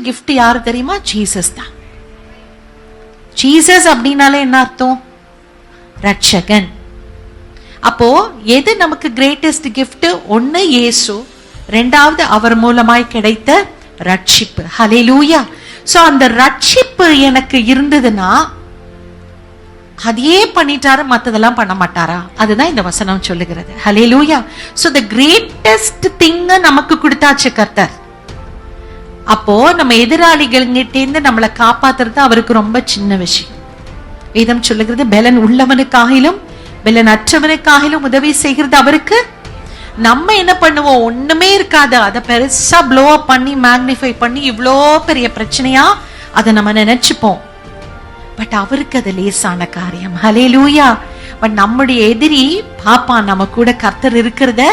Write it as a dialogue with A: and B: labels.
A: Gift யாரு தெரியுமா? Jesus தான். ஜீசஸ் அப்படின்னாலே என்ன அர்த்தம்? ரட்சகன். அப்போ எது நமக்கு கிரேட்டஸ்ட் கிஃப்ட்? ஒன்னு இயேசு, ரெண்டாவது அவர் மூலமாய் கிடைத்த ரட்சிப்பு. ஹல்லேலூயா. சோ அந்த ரட்சிப்பு எனக்கு இருந்ததுன்னா அதையே பண்ணிட்டாரு, மத்ததெல்லாம் பண்ண மாட்டாரா? அதுதான் இந்த வசனம் சொல்லுகிறது. Hallelujah. So the greatest thing நமக்கு கொடுத்தாச்சு கர்த்தர். அப்போ நம்ம எதிராளிகள்கிட்ட இருந்து நம்மளை காப்பாத்துறது அவருக்கு ரொம்ப சின்ன விஷயம். வேதம் சொல்லுகிறது, பலன் உள்ளவனுக்காகிலும் பலன் அற்றவனுக்காகிலும் உதவி செய்கிறது அவருக்கு. நம்ம என்ன பண்ணுவோம்? ஒண்ணுமே இருக்காது, அதை பெருசா ப்ளோ அப் பண்ணி மேக்னிஃபை பண்ணி இவ்வளோ பெரிய பிரச்சனையா அதை நம்ம நினைச்சுப்போம். பட் அவருக்கு அது லேசான காரியம். ஹல்லேலூயா. பட் நம்முடைய எதிரி பாப்பா நம்ம கூட கர்த்தர் இருக்கிறத